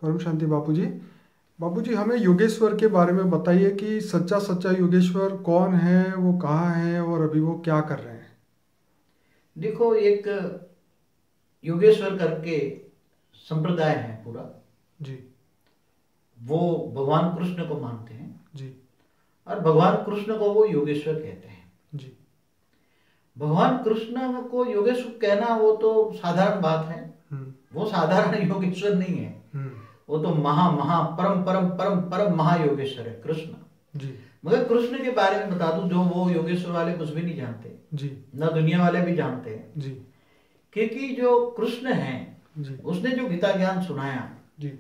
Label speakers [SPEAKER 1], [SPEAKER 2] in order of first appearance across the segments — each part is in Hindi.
[SPEAKER 1] परम शांति बापूजी। बापूजी, हमें योगेश्वर के बारे में बताइए कि सच्चा सच्चा योगेश्वर कौन है, वो कहाँ है और अभी वो क्या कर रहे हैं।
[SPEAKER 2] देखो, एक योगेश्वर करके संप्रदाय है पूरा।
[SPEAKER 1] जी।
[SPEAKER 2] वो भगवान कृष्ण को मानते हैं
[SPEAKER 1] जी।
[SPEAKER 2] और भगवान कृष्ण को वो योगेश्वर कहते हैं।
[SPEAKER 1] जी।
[SPEAKER 2] भगवान कृष्ण को योगेश्वर कहना वो तो साधारण बात है।
[SPEAKER 1] हम्म।
[SPEAKER 2] वो साधारण योगेश्वर नहीं है।
[SPEAKER 1] हम्म।
[SPEAKER 2] वो तो महा महा परम परम परम परम महायोगेश्वर है कृष्ण।
[SPEAKER 1] जी।
[SPEAKER 2] मगर कृष्ण के बारे में बता दूं, जो वो योगेश्वर वाले कुछ भी नहीं जानते,
[SPEAKER 1] जी।
[SPEAKER 2] ना दुनिया वाले भी जानते हैं।
[SPEAKER 1] जी।
[SPEAKER 2] क्योंकि जो कृष्ण है
[SPEAKER 1] जी।
[SPEAKER 2] उसने जो गीता ज्ञान सुनाया,
[SPEAKER 1] जी।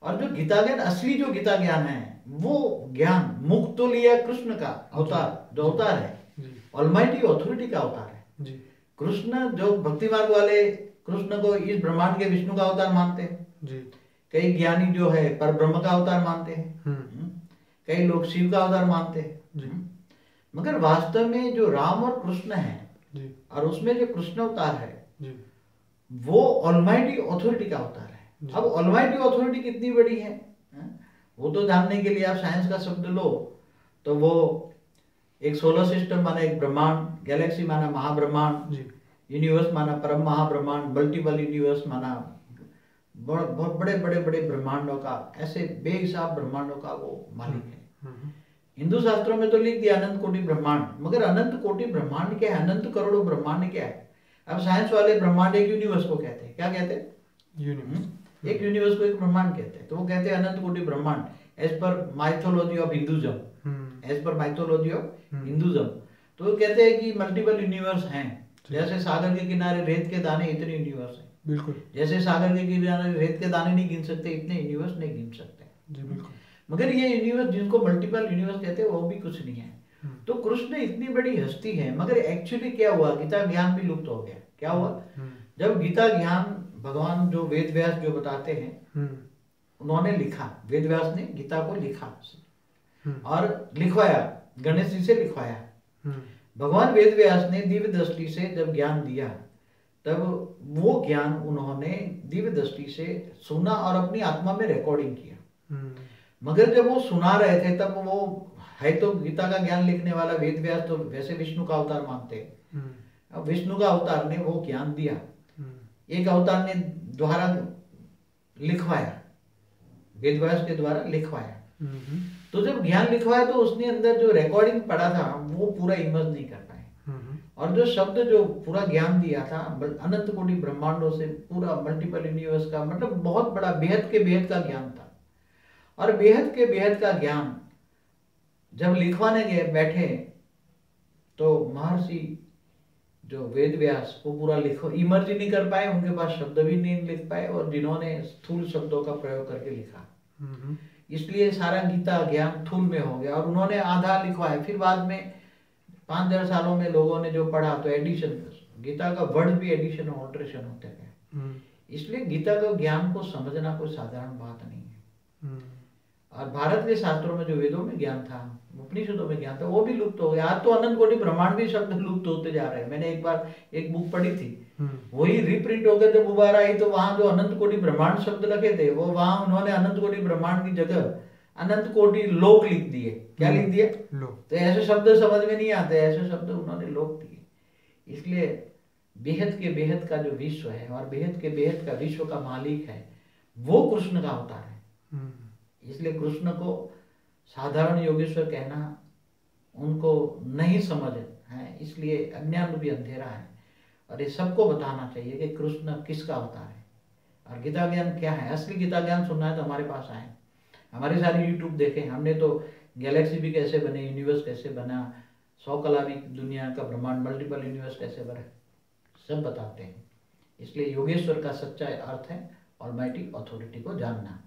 [SPEAKER 2] और जो गीता ज्ञान असली जो गीता ज्ञान है, वो ज्ञान मुख तो लिया कृष्ण का अवतार, जो
[SPEAKER 1] जी।
[SPEAKER 2] अवतार है
[SPEAKER 1] जी।
[SPEAKER 2] ऑलमाइटी ऑथोरिटी का अवतार है।
[SPEAKER 1] जी।
[SPEAKER 2] कृष्ण जो भक्ति मार्ग वाले कृष्ण को इस ब्रह्मांड के विष्णु का अवतार मानते हैं।
[SPEAKER 1] जी।
[SPEAKER 2] कई ज्ञानी जो है पर ब्रह्म का अवतार मानते हैं।
[SPEAKER 1] हम्म।
[SPEAKER 2] कई लोग शिव का अवतार मानते हैं।
[SPEAKER 1] जी।
[SPEAKER 2] मगर वास्तव में जो राम और कृष्ण है,
[SPEAKER 1] जी।
[SPEAKER 2] और उसमें जो कृष्ण अवतार है,
[SPEAKER 1] जी।
[SPEAKER 2] वो ऑलमाइटी ऑथोरिटी का अवतार है।
[SPEAKER 1] जी।
[SPEAKER 2] अब ऑलमाइटी ऑथोरिटी कितनी बड़ी है, वो तो जानने के लिए आप साइंस का शब्द लो तो वो एक सोलर सिस्टम माना एक ब्रह्मांड, गैलेक्सी माना महाब्रह्मांड,
[SPEAKER 1] जी।
[SPEAKER 2] यूनिवर्स माना परम महाब्रह्मांड, मल्टीपल यूनिवर्स माना बहुत बड़े बड़े बड़े ब्रह्मांडों का, ऐसे बेहिसाब ब्रह्मांडों का वो मालिक है। हिंदू शास्त्रों में तो लिख दिया अनंत कोटि ब्रह्मांड, मगर अनंत कोटि ब्रह्मांड क्या है, अनंत करोड़ों ब्रह्मांड क्या है। अब साइंस वाले ब्रह्मांड एक यूनिवर्स को कहते हैं। क्या कहते हैं?
[SPEAKER 1] यूनिवर्स।
[SPEAKER 2] एक यूनिवर्स को एक ब्रह्मांड कहते हैं। तो वो कहते हैं अनंत कोटि ब्रह्मांड, as per mythology of Hinduism. As per mythology of Hinduism तो वो कहते हैं कि मल्टीपल यूनिवर्स हैं। जैसे सागर के किनारे रेत के दाने, इतने यूनिवर्स हैं।
[SPEAKER 1] बिल्कुल।
[SPEAKER 2] जैसे सागर के किनारे रेत के दाने नहीं गिन सकते, इतने यूनिवर्स नहीं गिन सकते।
[SPEAKER 1] जी बिल्कुल।
[SPEAKER 2] मगर ये यूनिवर्स जिनको मल्टीपल यूनिवर्स कहते हैं वो भी कुछ नहीं है। तो कृष्ण इतनी बड़ी हस्ती है, मगर एक्चुअली क्या हुआ, गीता ज्ञान भी लुप्त हो गया। क्या हुआ? जब गीता ज्ञान भगवान जो वेद व्यास जो बताते हैं, उन्होंने लिखा, वेद व्यास ने गीता को लिखा और लिखवाया, गणेश जी से लिखवाया। भगवान वेद व्यास ने दिव्य दृष्टि से जब ज्ञान दिया, तब वो ज्ञान उन्होंने दिव्य दृष्टि से सुना और अपनी आत्मा में रिकॉर्डिंग किया। मगर जब वो सुना रहे थे, तब वो है तो गीता का ज्ञान लिखने वाला वेद व्यास तो वैसे विष्णु का अवतार मानते हैं। अब विष्णु का अवतार ने वो ज्ञान दिया, एक अवतार ने द्वारा लिखवाया, वेद व्यास के द्वारा लिखवाया। तो जब ज्ञान लिखवाया तो उसने अंदर जो रिकॉर्डिंग पड़ा था वो पूरा इमर्ज नहीं कर पाए, और जो शब्द जो पूरा ज्ञान दिया था अनंत कोटि ब्रह्मांडों से पूरा मल्टीपल यूनिवर्स का, मतलब बहुत बड़ा बेहद के बेहद का ज्ञान था। और बेहद के बेहद का ज्ञान जब लिखवाने गए बैठे, तो महर्षि जो वेद व्यास वो पूरा लिखो इमर्ज ही नहीं कर पाए, उनके पास शब्द भी नहीं लिख पाए, और जिन्होंने स्थूल शब्दों का प्रयोग करके लिखा, इसलिए सारा गीता ज्ञान थूल में हो गया। और उन्होंने आधा लिखवाया, फिर बाद में 5,000 सालों में लोगों ने जो पढ़ा तो एडिशन, गीता का वर्ड भी एडिशन और ऑल्ट्रेशन होते गए। इसलिए गीता का ज्ञान को समझना कोई साधारण बात नहीं है। और भारत के शास्त्रों में जो वेदों में ज्ञान था, उपनिषदों में ज्ञान था, वो भी लुप्त हो गया। आज तो अनंत कोटि ब्रह्मांड भी शब्द लुप्त होते जा रहे हैं। मैंने एक बार एक बुक पढ़ी थी, वही रिप्रिंट हो गए थे, दोबारा आई तो वहां जो अनंत कोटि ब्रह्मांड शब्द लगे थे, वो वहां उन्होंने अनंत कोटि ब्रह्मांड की जगह अनंत कोटि लोक लिख दिए। क्या लिख दिए? तो ऐसे शब्द समझ में नहीं आते, ऐसे शब्द उन्होंने लोक दिए। इसलिए बेहद के बेहद का जो विश्व है और बेहद के बेहद का विश्व का मालिक है, वो कृष्ण का अवतार है। इसलिए कृष्ण को साधारण योगेश्वर कहना उनको नहीं समझ है, इसलिए अज्ञान भी अंधेरा है। और ये सबको बताना चाहिए कि कृष्ण किसका अवतार है और गीता ज्ञान क्या है। असली गीता ज्ञान सुनना है तो हमारे पास आए, हमारे सारे यूट्यूब देखें। हमने तो गैलेक्सी भी कैसे बने, यूनिवर्स कैसे बना, 100 कला भी दुनिया का ब्रह्मांड मल्टीपल यूनिवर्स कैसे बने, सब बताते हैं। इसलिए योगेश्वर का सच्चा अर्थ है ऑलमाइटी अथॉरिटी को जानना।